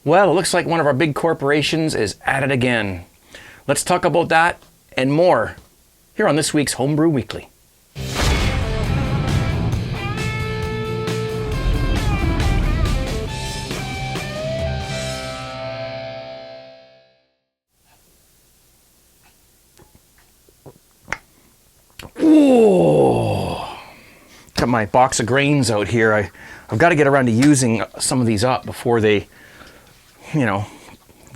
Well, it looks like one of our big corporations is at it again. Let's talk about that and more here on this week's Homebrew Weekly. Ooh, got my box of grains out here. I've got to get around to using some of these up before they,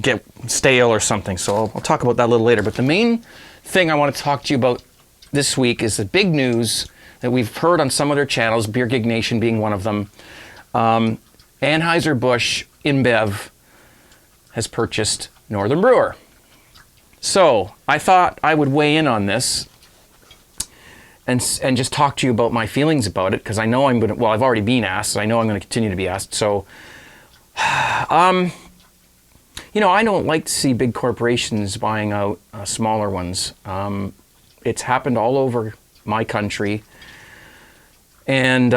get stale or something. So I'll talk about that a little later. But the main thing I want to talk to you about this week is the big news that we've heard on some other channels, Beer Gig Nation being one of them. Anheuser Busch Inbev has purchased Northern Brewer. So I thought I would weigh in on this and just talk to you about my feelings about it, because I know I'm gonna. Well, I've already been asked, so I know I'm going to continue to be asked. So, I don't like to see big corporations buying out smaller ones. It's happened all over my country, and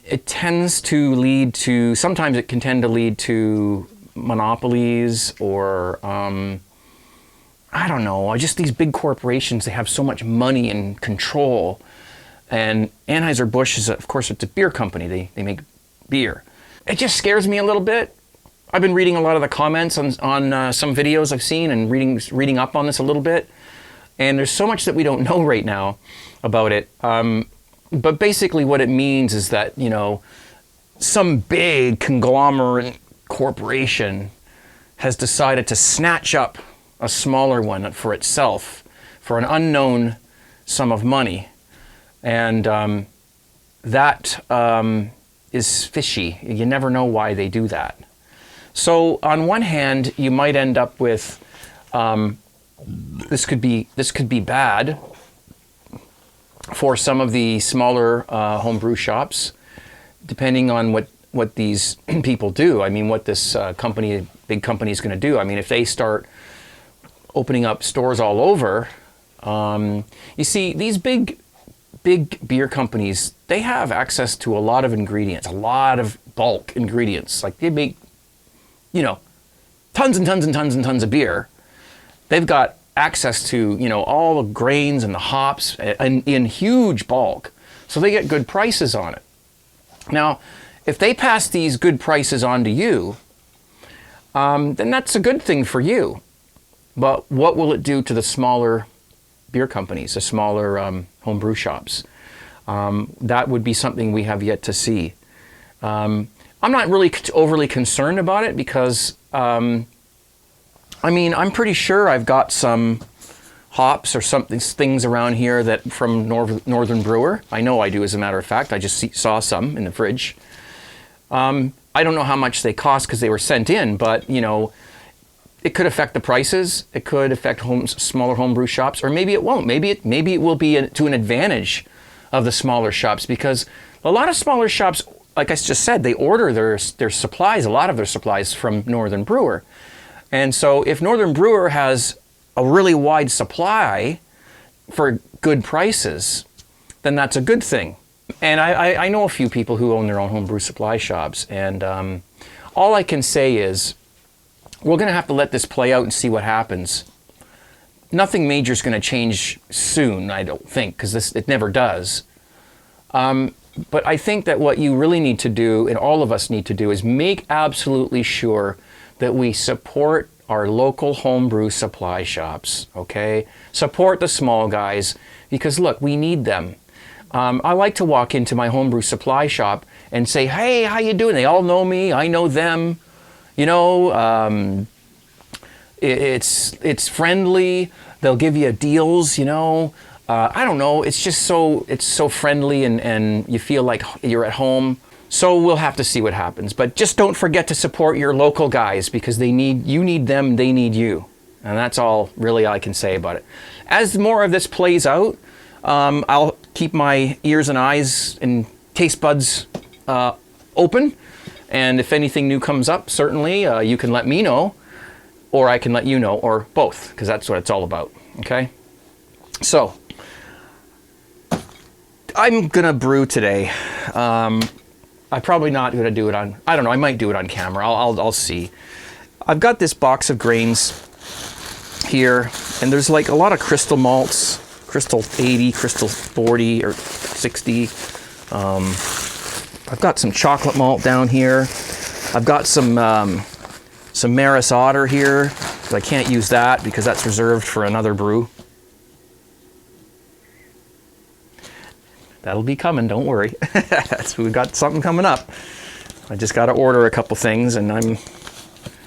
it tends to lead to. Sometimes it can tend to lead to monopolies or. I don't know, just these big corporations, they have so much money and control. And Anheuser Busch is, of course, it's a beer company. They make beer. It just scares me a little bit. I've been reading a lot of the comments on some videos I've seen and reading up on this a little bit. And there's so much that we don't know right now about it. But basically what it means is that, some big conglomerate corporation has decided to snatch up a smaller one for itself for an unknown sum of money. And that is fishy. You never know why they do that. So on one hand, you might end up with, this could be bad for some of the smaller homebrew shops, depending on what these people do. I mean, what this big company is going to do. I mean, if they start opening up stores all over. You see, these big beer companies, they have access to a lot of ingredients, a lot of bulk ingredients. Like they make, tons and tons and tons and tons of beer. They've got access to, all the grains and the hops in huge bulk. So they get good prices on it. Now, if they pass these good prices on to you, then that's a good thing for you. But what will it do to the smaller beer companies, the smaller homebrew shops? That would be something we have yet to see. I'm not really overly concerned about it because, I'm pretty sure I've got some hops or things around here that from Northern Brewer. I know I do, as a matter of fact. I just saw some in the fridge. I don't know how much they cost because they were sent in, but, it could affect the prices. It could affect smaller homebrew shops, or maybe it won't. Maybe it will be to an advantage of the smaller shops, because a lot of smaller shops, like I just said, they order their supplies, a lot of their supplies from Northern Brewer. And so if Northern Brewer has a really wide supply for good prices, then that's a good thing. And I know a few people who own their own homebrew supply shops, and all I can say is, we're going to have to let this play out and see what happens. Nothing major is going to change soon, I don't think, because it never does. But I think that what you really need to do, and all of us need to do, is make absolutely sure that we support our local homebrew supply shops, okay? Support the small guys, because look, we need them. I like to walk into my homebrew supply shop and say, hey, how you doing? They all know me, I know them. It's friendly. They'll give you deals, I don't know. It's just so friendly and you feel like you're at home. So we'll have to see what happens. But just don't forget to support your local guys, because you need them, they need you. And that's all really I can say about it. As more of this plays out, I'll keep my ears and eyes and taste buds open. And if anything new comes up, certainly you can let me know, or I can let you know, or both, because that's what it's all about, okay? So, I'm gonna brew today. I'm probably not gonna do it on, I don't know, I might do it on camera, I'll see. I've got this box of grains here, and there's like a lot of crystal malts, crystal 80, crystal 40 or 60. I've got some chocolate malt down here. I've got some Maris Otter here, but I can't use that because that's reserved for another brew. That'll be coming, don't worry. We've got something coming up. I just got to order a couple things, and I'm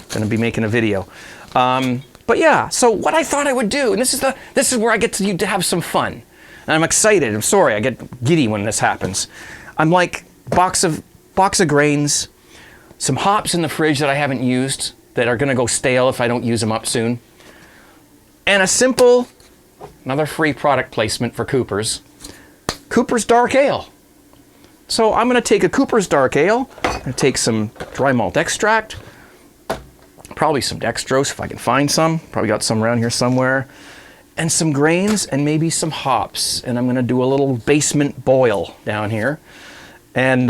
going to be making a video. But yeah, so what I thought I would do, and this is where I get to have some fun. And I'm excited. I'm sorry, I get giddy when this happens. I'm like box of grains, some hops in the fridge that I haven't used that are going to go stale if I don't use them up soon, and a simple, another free product placement for Cooper's Dark Ale. So I'm going to take a Cooper's Dark Ale, I'm going to take some dry malt extract, probably some dextrose if I can find some, probably got some around here somewhere, and some grains and maybe some hops. And I'm going to do a little basement boil down here. And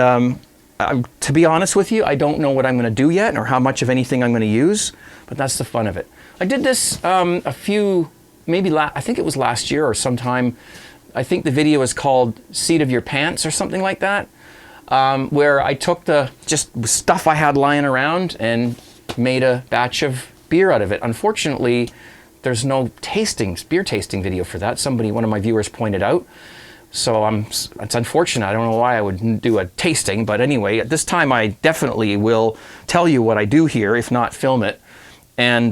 to be honest with you, I don't know what I'm going to do yet or how much of anything I'm going to use, but that's the fun of it. I did this I think it was last year or sometime. I think the video is called Seat of Your Pants or something like that, where I took the just stuff I had lying around and made a batch of beer out of it. Unfortunately, there's no beer tasting video for that. One of my viewers pointed out. So it's unfortunate. I don't know why I would do a tasting, but anyway, at this time I definitely will tell you what I do here, if not film it, and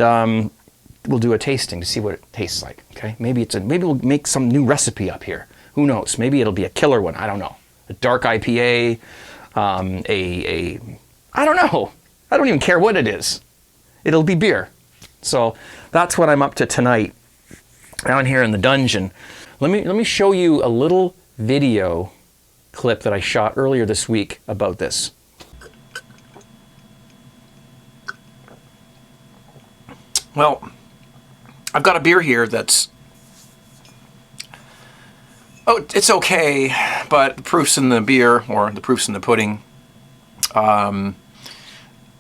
we'll do a tasting to see what it tastes like. Okay, maybe we'll make some new recipe up here. Who knows? Maybe it'll be a killer one. I don't know. A dark IPA, I don't know. I don't even care what it is. It'll be beer. So that's what I'm up to tonight, down here in the dungeon. Let me show you a little video clip that I shot earlier this week about this. Well, I've got a beer here that's, it's okay, but the proof's in the beer, or the proof's in the pudding.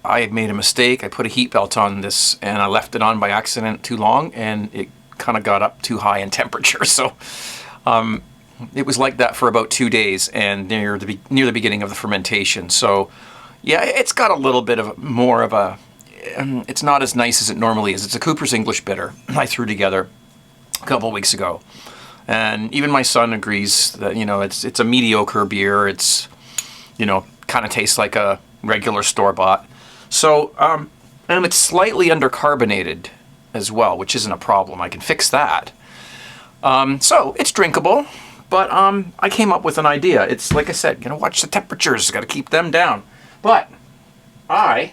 I had made a mistake. I put a heat belt on this, and I left it on by accident too long, and it kind of got up too high in temperature. So it was like that for about 2 days, and near the beginning of the fermentation. So yeah, it's got a little bit of more of a, it's not as nice as it normally is. It's a Cooper's English Bitter I threw together a couple of weeks ago, and even my son agrees that, you know, it's a mediocre beer. It's, you know, kind of tastes like a regular store-bought. So and it's slightly undercarbonated as well, which isn't a problem. I can fix that. So it's drinkable, but I came up with an idea. It's like I said, watch the temperatures. Got to keep them down. But I'm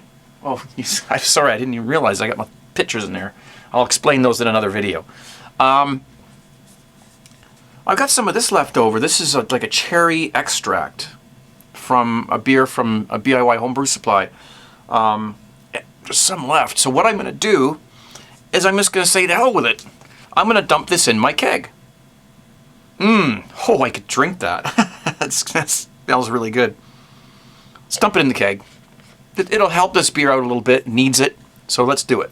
sorry, I didn't even realize I got my pictures in there. I'll explain those in another video. I've got some of this left over. This is like a cherry extract from a beer from a DIY homebrew supply. There's some left. So what I'm going to do is I'm just going to say to hell with it. I'm going to dump this in my keg. Oh, I could drink that. That smells really good. Let's dump it in the keg. It'll help this beer out a little bit. Needs it. So let's do it.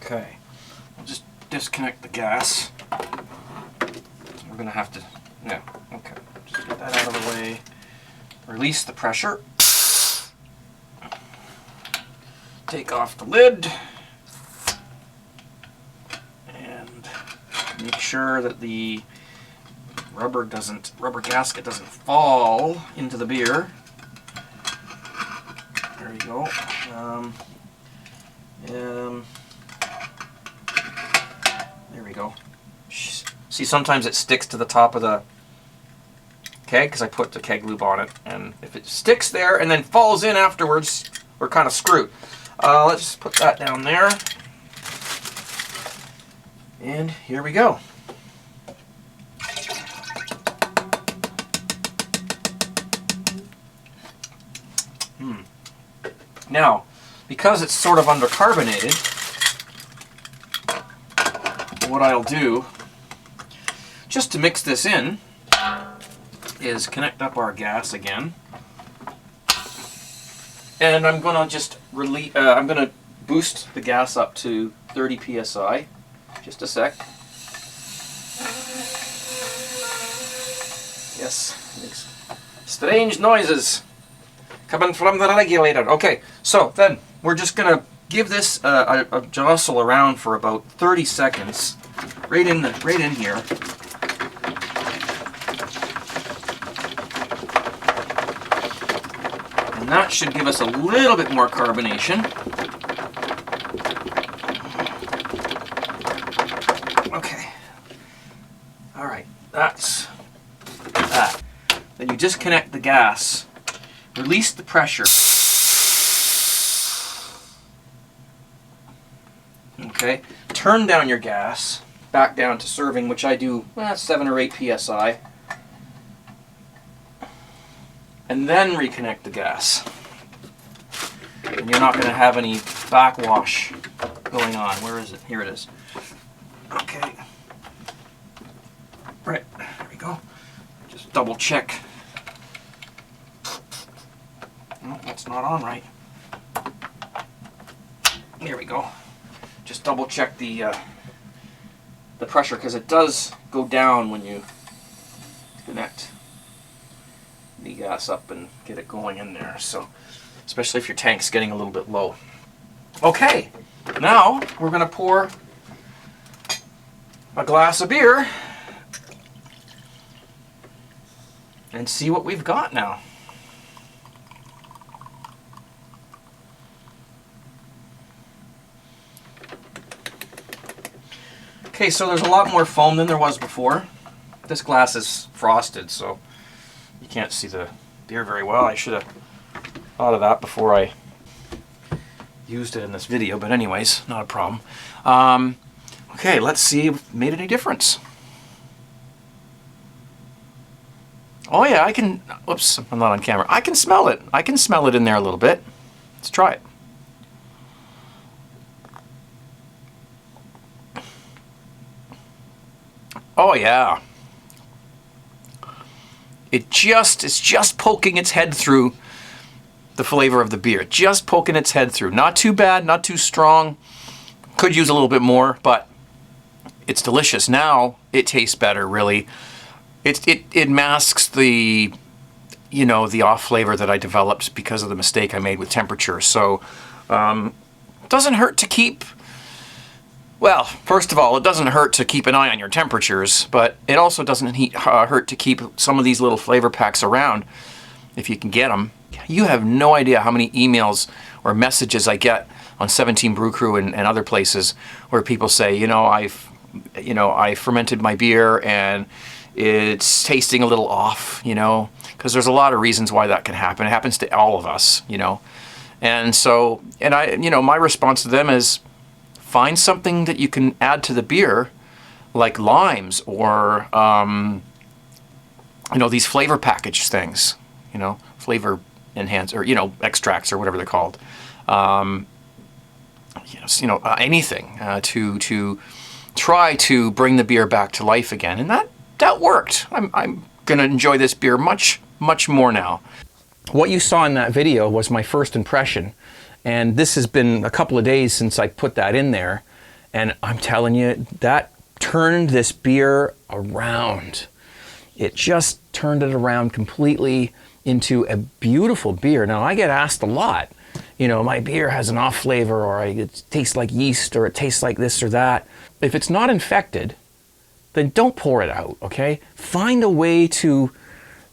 Okay. I'll just disconnect the gas. We're going to have to... Yeah, okay. Just get that out of the way. Release the pressure. Take off the lid. And make sure that the rubber gasket doesn't fall into the beer. There we go. There we go. See, sometimes it sticks to the top of the keg because I put the keg lube on it, and if it sticks there and then falls in afterwards, we're kind of screwed. Let's just put that down there. And here we go. Now, because it's sort of undercarbonated, what I'll do, just to mix this in, is connect up our gas again. And I'm gonna just I'm gonna boost the gas up to 30 psi. Just a sec. Yes, makes strange noises coming from the regulator. Okay, so then we're just gonna give this a jostle around for about 30 seconds, right in here. And that should give us a little bit more carbonation. Okay. All right, that's that. Then you disconnect the gas, release the pressure. Okay, turn down your gas, back down to serving, which I do 7 or 8 psi. And then reconnect the gas. And you're not going to have any backwash going on. Where is it? Here it is. Okay. Right, there we go. Just double check. No, that's not on right. There we go. Just double check the pressure, because it does go down when you connect the gas up and get it going in there. So, especially if your tank's getting a little bit low. Okay, now we're going to pour a glass of beer and see what we've got now. Okay, so there's a lot more foam than there was before. This glass is frosted, so you can't see the beer very well. I should have thought of that before I used it in this video, but anyways, not a problem. Okay, let's see if it made any difference. Oh yeah, I can, oops, I'm not on camera. I can smell it. I can smell it in there a little bit. Let's try it. Oh yeah. It's just poking its head through the flavor of the beer. Just poking its head through. Not too bad, not too strong. Could use a little bit more, but it's delicious. Now it tastes better, really. It masks the, you know, the off flavor that I developed because of the mistake I made with temperature. So it doesn't hurt to keep, well, first of all, it doesn't hurt to keep an eye on your temperatures, but it also doesn't hurt to keep some of these little flavor packs around if you can get them. You have no idea how many emails or messages I get on 17 Brew Crew and other places where people say, I fermented my beer and it's tasting a little off, because there's a lot of reasons why that can happen. It happens to all of us, And so, my response to them is, find something that you can add to the beer, like limes or, these flavor package things, flavor enhance or, extracts or whatever they're called. Anything to try to bring the beer back to life again. And that worked. I'm going to enjoy this beer much, much more now. What you saw in that video was my first impression. And this has been a couple of days since I put that in there. And I'm telling you, that turned this beer around. It just turned it around completely into a beautiful beer. Now, I get asked a lot, my beer has an off flavor, or it tastes like yeast, or it tastes like this or that. If it's not infected, then don't pour it out, okay? Find a way to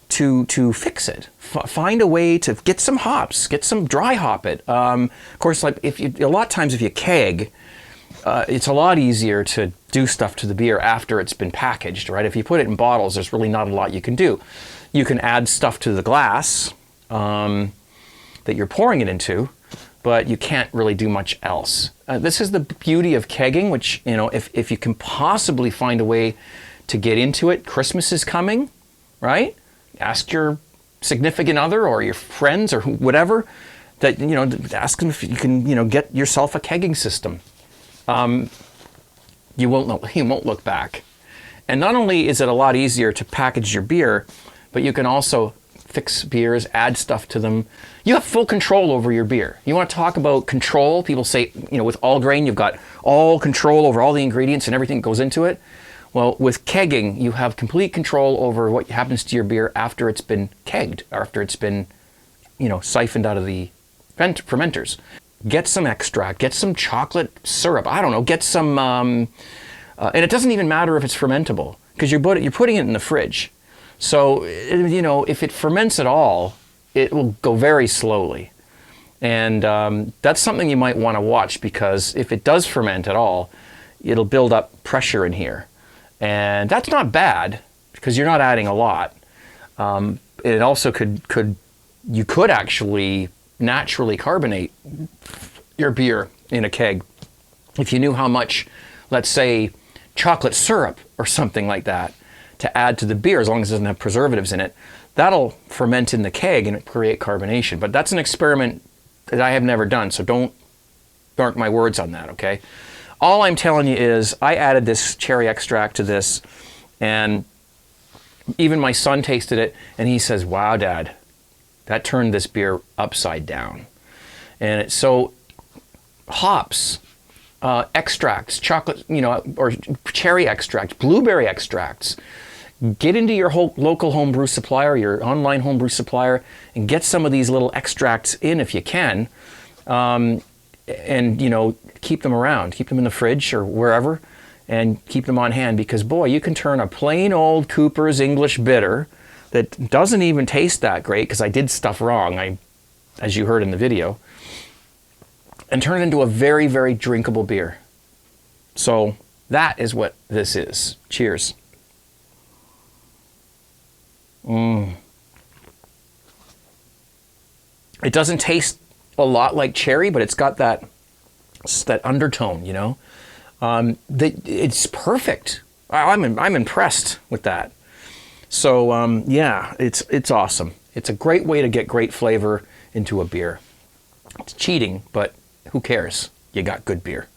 fix it. Find a way to get some hops, get some dry hop it. Of course, like a lot of times if you keg, it's a lot easier to do stuff to the beer after it's been packaged, right? If you put it in bottles, there's really not a lot you can do. You can add stuff to the glass that you're pouring it into, but you can't really do much else. This is the beauty of kegging, which, if you can possibly find a way to get into it, Christmas is coming, right? Ask your significant other or your friends or whatever, that, ask them if you can, get yourself a kegging system. You won't look back. And not only is it a lot easier to package your beer, but you can also fix beers, add stuff to them. You have full control over your beer. You want to talk about control? People say, you know, with all grain, you've got all control over all the ingredients and everything that goes into it. Well, with kegging, you have complete control over what happens to your beer after it's been kegged, or after it's been, you know, siphoned out of the fermenters. Get some extract, get some chocolate syrup, I don't know, get some, and it doesn't even matter if it's fermentable, because you're putting it in the fridge. So, you know, if it ferments at all, it will go very slowly. And that's something you might want to watch, because if it does ferment at all, it'll build up pressure in here. And that's not bad, because you're not adding a lot. It also you could actually naturally carbonate your beer in a keg. If you knew how much, let's say, chocolate syrup or something like that to add to the beer, as long as it doesn't have preservatives in it, that'll ferment in the keg and create carbonation. But that's an experiment that I have never done, so don't mark my words on that, okay? All I'm telling you is I added this cherry extract to this, and even my son tasted it, and he says, wow, Dad, that turned this beer upside down. And it's so hops, extracts, chocolate, you know, or cherry extract, blueberry extracts. Get into your local homebrew supplier, your online homebrew supplier, and get some of these little extracts in if you can. And, you know, keep them around. Keep them in the fridge or wherever, and keep them on hand, because, boy, you can turn a plain old Cooper's English bitter that doesn't even taste that great, because I did stuff wrong, as you heard in the video, and turn it into a very, very drinkable beer. So that is what this is. Cheers. It doesn't taste a lot like cherry, but it's got that undertone, you know. It's perfect. I'm impressed with that. So yeah, it's awesome. It's a great way to get great flavor into a beer. It's cheating, but who cares? You got good beer.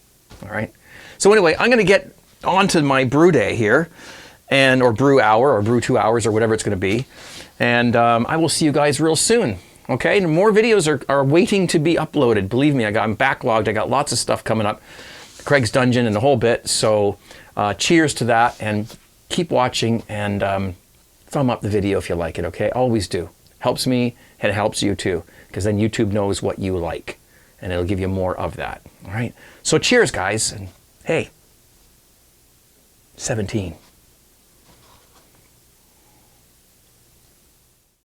All right. So anyway, I'm going to get on to my brew day here, or brew hour, or brew 2 hours, or whatever it's going to be. And I will see you guys real soon. Okay, and more videos are waiting to be uploaded. Believe me, I'm backlogged. I got lots of stuff coming up. Craig's Dungeon and the whole bit. So cheers to that, and keep watching, and thumb up the video if you like it, okay? Always do. Helps me, and it helps you too, because then YouTube knows what you like, and it'll give you more of that, all right? So cheers, guys, and hey, 17.